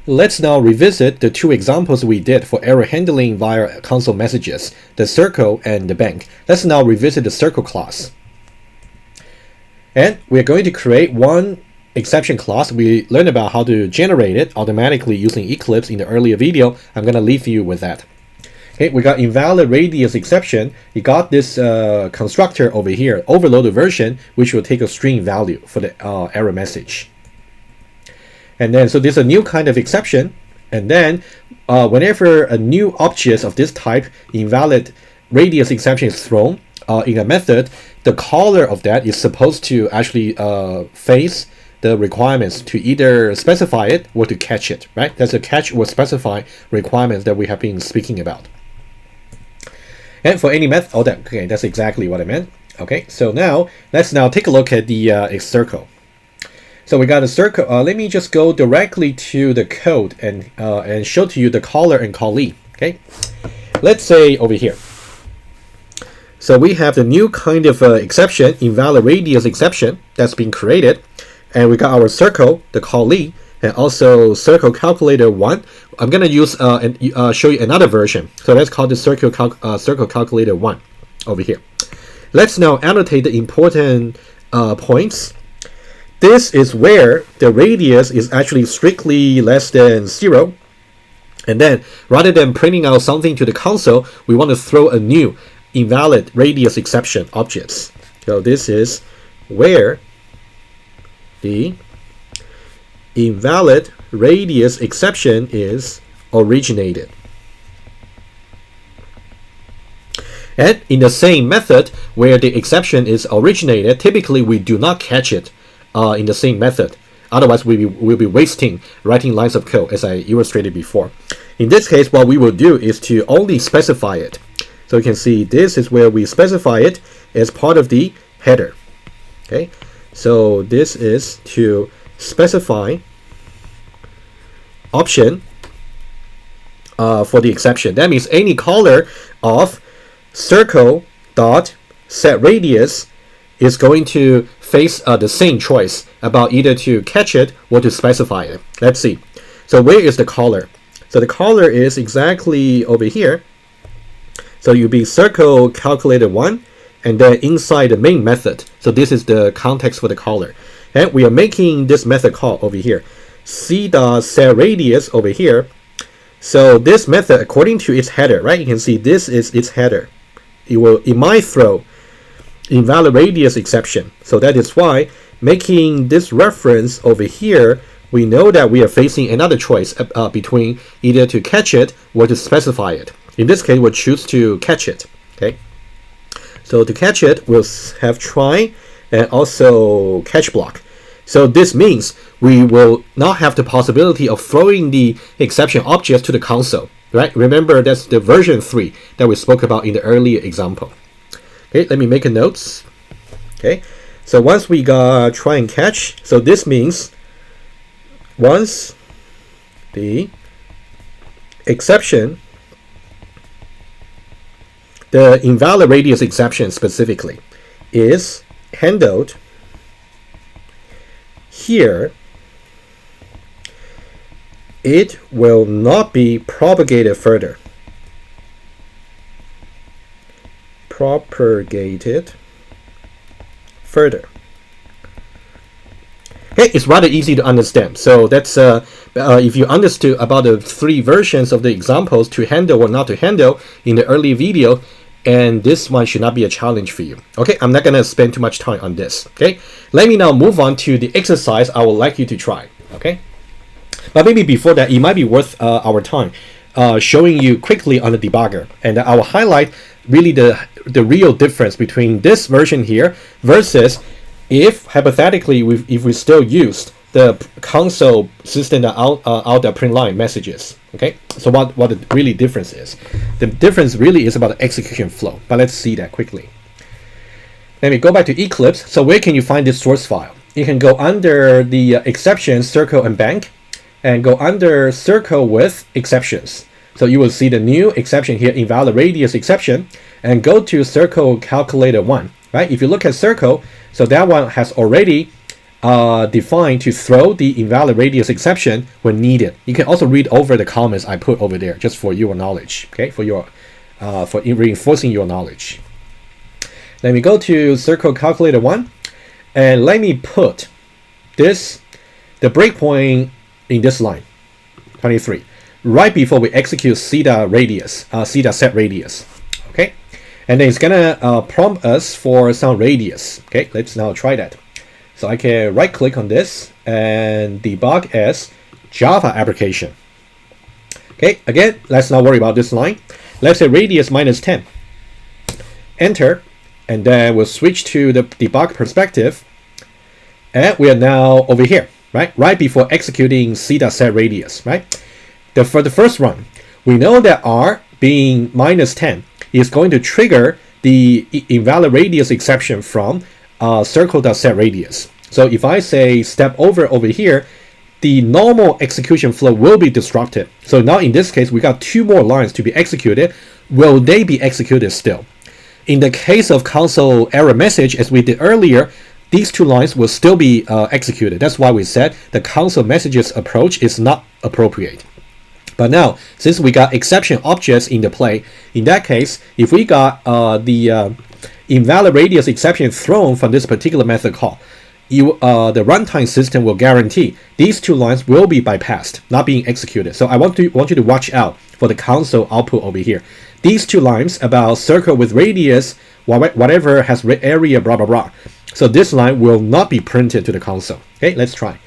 Let's now revisit the two examples we did for error handling via console messages, the circle and the bank. Let's now revisit the circle class. And we're going to create one exception class. We learned about how to generate it automatically using Eclipse in the earlier video. I'm going to leave you with that. Okay, we got invalid radius exception. You got this constructor over here, overloaded version, which will take a string value for the error message. And then, so there's a new kind of exception. And then, whenever a new object of this type, invalid radius exception is thrown in a method, the caller of that is supposed to actually face the requirements to either specify it or to catch it, right? That's a catch or specify requirements that we have been speaking about. And for any method, okay, that's exactly what I meant. Okay, so now let's take a look at the circle. So we got a circle. Let me just go directly to the code and show to you the caller and callee. Okay, let's say over here. So we have the new kind of exception, invalid radius exception, that's been created, and we got our circle, the callee, and also circle calculator 1. I'm gonna use and show you another version. So let's call the circle calculator 1 over here. Let's now annotate the important points. This is where the radius is actually strictly less than 0. And then rather than printing out something to the console, we want to throw a new invalid radius exception objects. So this is where the invalid radius exception is originated. And in the same method where the exception is originated, typically we do not catch it in the same method. Otherwise, we'll be wasting writing lines of code, as I illustrated before. In this case, what we will do is to only specify it. So you can see this is where we specify it as part of the header. Okay, so this is to specify option for the exception. That means any caller of circle dot set radius is going to face the same choice about either to catch it or to specify it. Let's see. So where is the caller? So the caller is exactly over here. So you'll be circle calculator 1, and then inside the main method. So this is the context for the caller. And we are making this method call over here. c.setRadius over here. So this method, according to its header, right? You can see this is its header. It might throw invalid radius exception. So that is why making this reference over here, we know that we are facing another choice between either to catch it or to specify it. In this case, we'll choose to catch it. Okay. So to catch it, we'll have try and also catch block. So this means we will not have the possibility of throwing the exception objects to the console, right? Remember, that's the version 3 that we spoke about in the earlier example. Okay, let me make a notes. Okay, so once we got try and catch, so this means once the exception, the invalid radius exception specifically, is handled here, it will not be propagated further. Propagated further. Okay, it's rather easy to understand. So that's if you understood about the 3 versions of the examples to handle or not to handle in the earlier video, and this one should not be a challenge for you. Okay, I'm not gonna spend too much time on this. Okay, let me now move on to the exercise I would like you to try. Okay, but maybe before that, it might be worth our time showing you quickly on the debugger, and I will highlight really the real difference between this version here versus if hypothetically if we still used the console system that out the print line messages. Okay, so what the really difference is. The difference really is about the execution flow, but let's see that quickly. Let me go back to Eclipse. So where can you find this source file? You can go under the exceptions, circle and bank, and go under circle with exceptions. So you will see the new exception here, invalid radius exception, and go to circle calculator 1, right? If you look at circle, so that one has already defined to throw the invalid radius exception when needed. You can also read over the comments I put over there just for your knowledge, okay, for reinforcing your knowledge. Let me go to circle calculator 1, and let me put the breakpoint in this line, 23, right before we execute theta set radius, okay? And then it's gonna prompt us for some radius, okay? Let's now try that. So I can right click on this and debug as Java application. Okay, again, let's not worry about this line. Let's say radius -10. Enter, and then we'll switch to the debug perspective. And we are now over here, right? Right before executing theta set radius, right? For the first run, we know that R being -10 is going to trigger the invalid radius exception from circle.setRadius. So if I say step over here, the normal execution flow will be disrupted. So now in this case, we got 2 more lines to be executed. Will they be executed still? In the case of console error message, as we did earlier, these 2 lines will still be executed. That's why we said the console messages approach is not appropriate. But now, since we got exception objects in the play, in that case, if we got the invalid radius exception thrown from this particular method call, the runtime system will guarantee these 2 lines will be bypassed, not being executed. So I want you to watch out for the console output over here. These 2 lines about circle with radius, whatever has area, blah, blah, blah. So this line will not be printed to the console. Okay, let's try.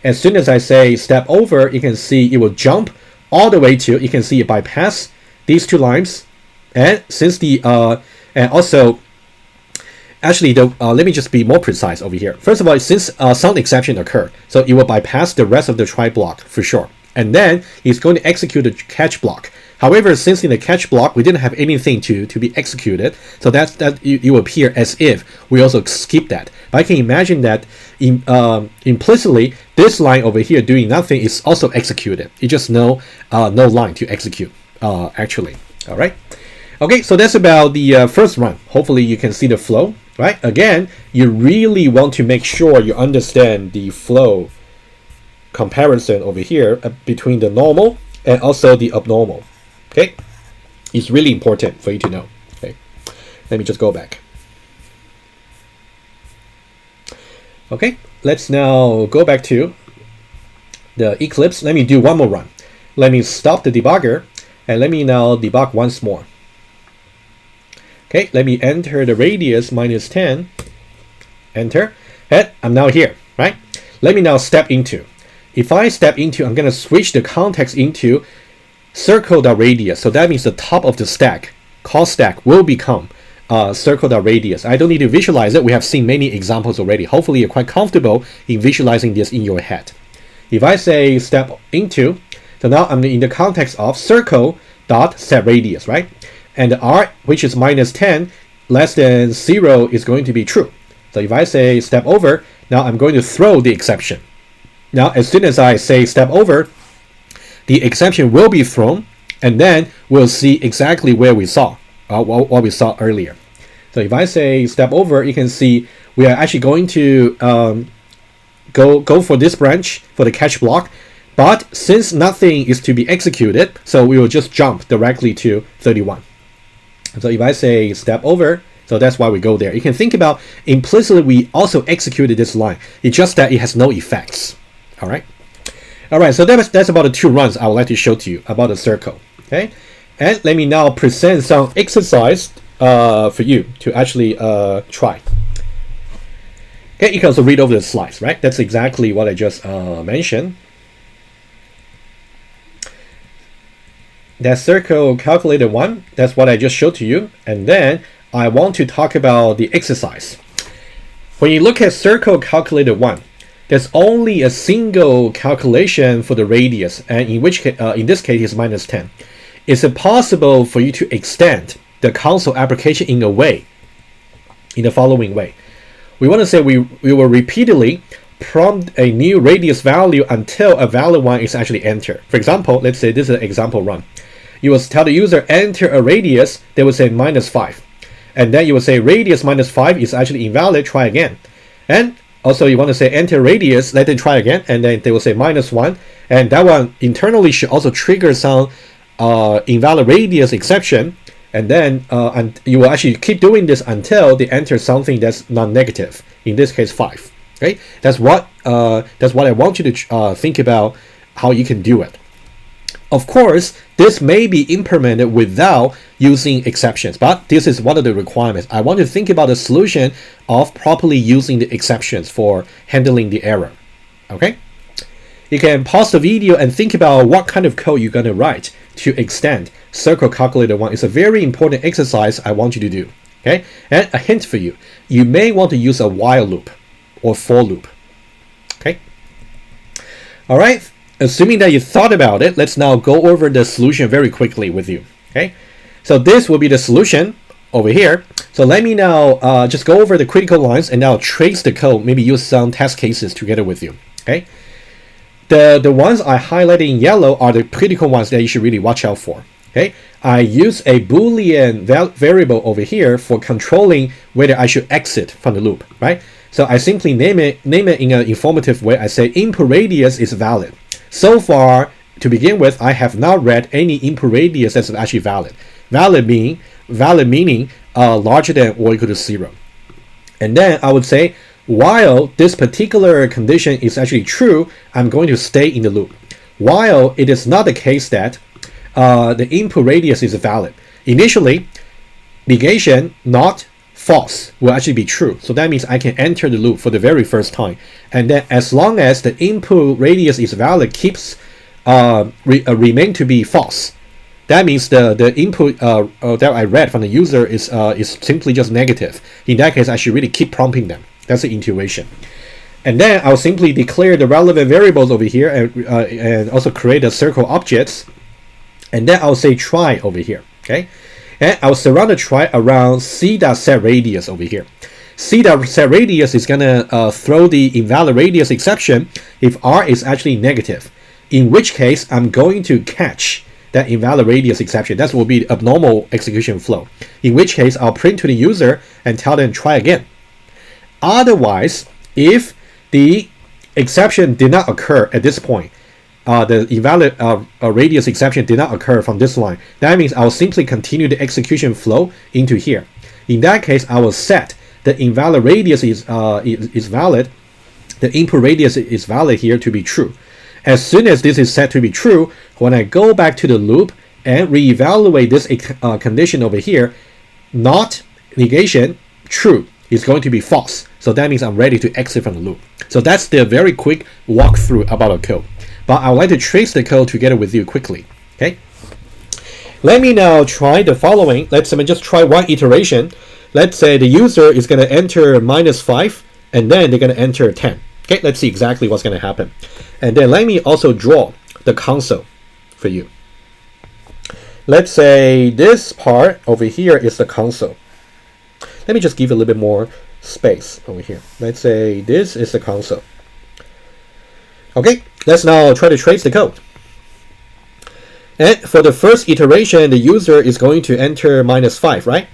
As soon as I say step over, you can see it will jump all the way to, you can see it bypass these 2 lines. And since and also, actually, let me just be more precise over here. First of all, since some exception occurred, so it will bypass the rest of the try block for sure. And then it's going to execute the catch block. However, since in the catch block, we didn't have anything to be executed, so that it will appear as if we also skip that. But I can imagine that implicitly, this line over here doing nothing is also executed. It's just no line to execute, actually. All right. Okay, so that's about the first run. Hopefully you can see the flow, right? Again, you really want to make sure you understand the flow comparison over here between the normal and also the abnormal. Okay, it's really important for you to know. Okay, let me just go back. Okay, let's now go back to the Eclipse. Let me do one more run. Let me stop the debugger and let me now debug once more. Okay, let me enter the radius -10. Enter, and I'm now here, right? Let me now step into. If I step into, I'm going to switch the context into circle.radius. So that means the top of the stack, call stack, will become circle.radius. I don't need to visualize it. We have seen many examples already. Hopefully you're quite comfortable in visualizing this in your head. If I say step into, so now I'm in the context of circle.setRadius, right? And the R, which is -10, less than 0 is going to be true. So if I say step over, now I'm going to throw the exception. Now, as soon as I say step over, the exception will be thrown, and then we'll see exactly where we saw, what we saw earlier. So if I say step over, you can see we are actually going to go for this branch for the catch block. But since nothing is to be executed, so we will just jump directly to 31. So if I say step over, so that's why we go there. You can think about implicitly we also executed this line. It's just that it has no effects. All right. All right. So that's about the 2 runs I would like to show to you about the circle. Okay. And let me now present some exercise for you to actually try. Okay. You can also read over the slides, right? That's exactly what I just mentioned. That circle calculator 1, that's what I just showed to you. And then I want to talk about the exercise. When you look at circle calculator 1, there's only a single calculation for the radius, and in this case is -10. Is it possible for you to extend the console application in the following way? We want to say we will repeatedly prompt a new radius value until a valid one is actually entered. For example, let's say this is an example run. You will tell the user enter a radius, they will say -5. And then you will say radius -5 is actually invalid, try again. And Also, you want to say enter radius, let them try again, and then they will say -1, and that one internally should also trigger some invalid radius exception, and then and you will actually keep doing this until they enter something that's non-negative. In this case, 5. Okay, that's what I want you to think about how you can do it. Of course, this may be implemented without using exceptions, but this is one of the requirements. I want to think about the solution of properly using the exceptions for handling the error. Okay, you can pause the video and think about what kind of code you're going to write to extend circle calculator 1. It's a very important exercise I want you to do. Okay, and a hint for you, you may want to use a while loop or for loop. Okay, all right, assuming that you thought about it, let's now go over the solution very quickly with you. Okay, so this will be the solution over here. So let me now just go over the critical lines and now trace the code, maybe use some test cases together with you. Okay, the ones I highlighted in yellow are the critical ones that you should really watch out for. Okay, I use a Boolean variable over here for controlling whether I should exit from the loop, right? So I simply name it in an informative way. I say input radius is valid. So far, to begin with, I have not read any input radius that's actually valid. Valid meaning larger than or equal to 0. And then I would say, while this particular condition is actually true, I'm going to stay in the loop. While it is not the case that the input radius is valid. Initially, negation not false will actually be true. So that means I can enter the loop for the very first time. And then as long as the input radius is valid, keeps remain to be false. That means the input that I read from the user is simply just negative. In that case, I should really keep prompting them. That's the intuition. And then I'll simply declare the relevant variables over here and also create a circle objects. And then I'll say try over here, okay? And I'll surround the try around c.setRadius over here. C.setRadius is gonna throw the invalid radius exception if r is actually negative, in which case I'm going to catch that invalid radius exception. That will be the abnormal execution flow. In which case I'll print to the user and tell them try again. Otherwise, if the exception did not occur at this point, the invalid radius exception did not occur from this line, that means I'll simply continue the execution flow into here. In that case, I will set the invalid radius is valid, the input radius is valid here to be true. As soon as this is set to be true, when I go back to the loop and reevaluate this condition over here, not negation true is going to be false. So that means I'm ready to exit from the loop. So that's the very quick walkthrough about our code. But I would like to trace the code together with you quickly. Okay. Let me now try the following. Let's just try one iteration. Let's say the user is going to enter -5 and then they're going to enter 10. Okay, let's see exactly what's going to happen. And then let me also draw the console for you. Let's say this part over here is the console. Let me just give a little bit more space over here. Let's say this is the console. Okay, let's now try to trace the code. And for the first iteration, the user is going to enter -5, right?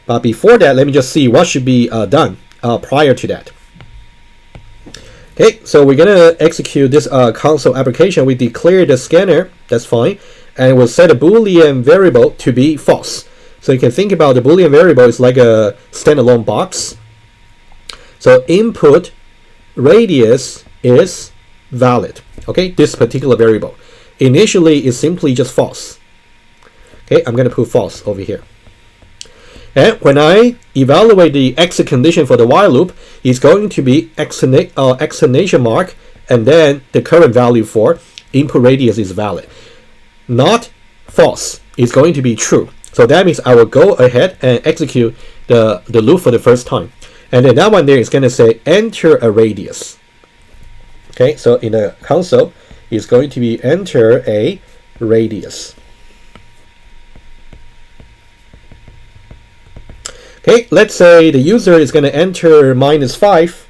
But before that, let me just see what should be done prior to that. Okay, so we're gonna execute this console application. We declare the scanner, that's fine, and we'll set a Boolean variable to be false. So you can think about the Boolean variable is like a standalone box. So input radius is valid. Okay, this particular variable. Initially, it's simply just false. Okay, I'm gonna put false over here. And when I evaluate the exit condition for the while loop, it's going to be exclamation mark and then the current value for input radius is valid. Not false. It's going to be true. So that means I will go ahead and execute the loop for the first time. And then that one there is going to say enter a radius. Okay, so in the console, it's going to be enter a radius. Okay, let's say the user is going to enter -5.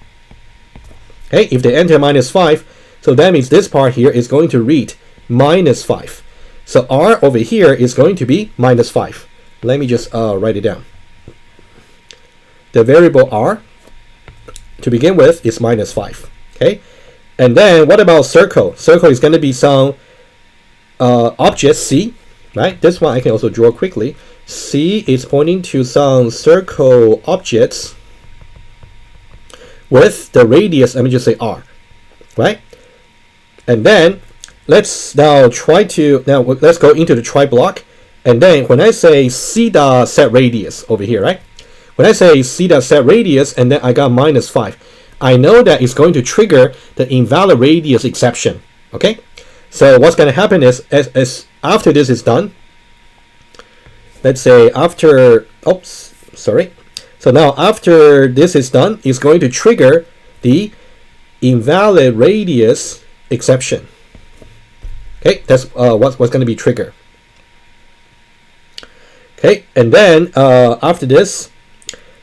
Okay, if they enter -5, so that means this part here is going to read -5. So R over here is going to be -5. Let me just write it down. The variable R to begin with is minus 5. Okay, and then what about circle? Circle is going to be some object C, right? This one I can also draw quickly. C is pointing to some circle objects with the radius, let me just say R, right? And then let's now let's go into the try block. And then when I say C dot set radius over here, right? When I say C dot set radius and then I got minus 5, I know that it's going to trigger the invalid radius exception. Okay? So what's going to happen is as after this is done, let's say after, oops, sorry. So now after this is done, it's going to trigger the invalid radius exception. Okay, that's what's going to be triggered. Okay, and then after this,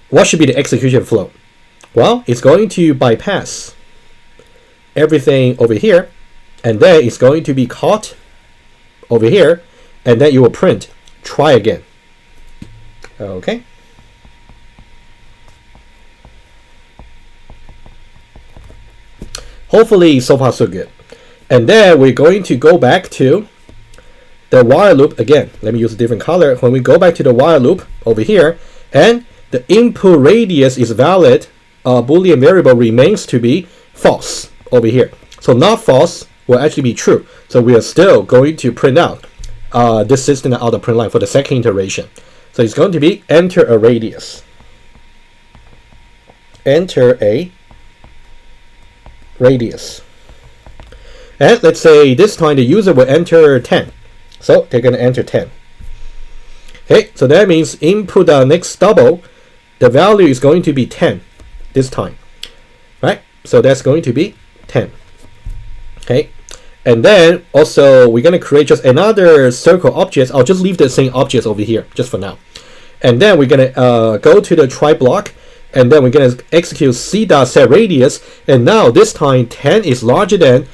what should be the execution flow? Well, it's going to bypass everything over here, and then it's going to be caught over here, and then you will print try again. Okay. Hopefully so far so good. And then we're going to go back to the while loop again. Let me use a different color. When we go back to the while loop over here, and the input radius is valid, Boolean variable remains to be false over here. So not false will actually be true. So we are still going to print out this system out of print line for the second iteration. So it's going to be enter a radius. Enter a radius. And let's say this time the user will enter 10. So they're going to enter 10. Okay, so that means input next double, the value is going to be 10 this time. Right? So that's going to be 10. Okay. And then also we're going to create just another circle object. I'll just leave the same objects over here just for now. And then we're going to go to the try block, and then we're going to execute c.setRadius, and now this time 10 is larger than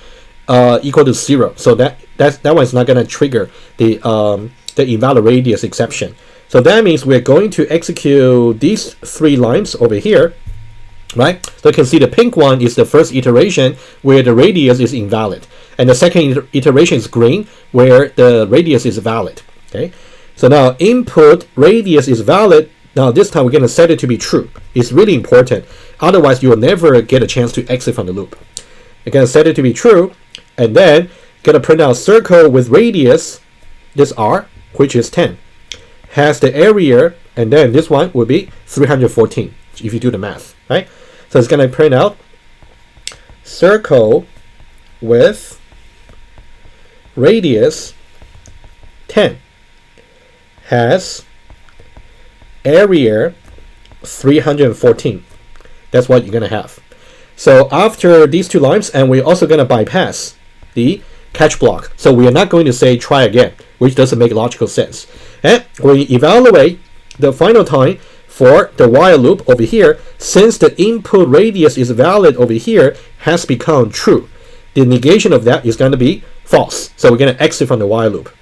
equal to 0. So that one is not going to trigger the invalid radius exception. So that means we're going to execute these 3 lines over here, right? So you can see the pink one is the first iteration where the radius is invalid, and the second iteration is green where the radius is valid. Okay. So now input radius is valid. Now this time we're going to set it to be true. It's really important. Otherwise you will never get a chance to exit from the loop. You're going to set it to be true, and then going to print out circle with radius, this R, which is 10, has the area, and then this one will be 314 if you do the math, right? So it's going to print out circle with radius 10 has area 314. That's what you're going to have. So after these 2 lines, and we're also going to bypass the catch block. So we are not going to say try again, which doesn't make logical sense. And we evaluate the final time for the while loop over here. Since the input radius is valid over here, has become true. The negation of that is going to be false. So we're going to exit from the while loop.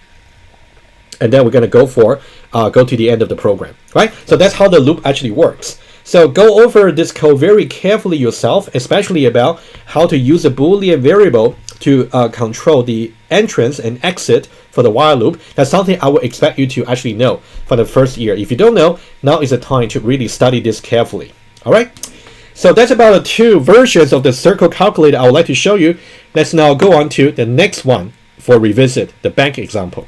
And then we're going to go to the end of the program, right? So that's how the loop actually works. So go over this code very carefully yourself, especially about how to use a Boolean variable to control the entrance and exit for the while loop. That's something I would expect you to actually know for the first year. If you don't know, now is the time to really study this carefully. All right. So that's about the 2 versions of the circle calculator I would like to show you. Let's now go on to the next one for revisit, the bank example.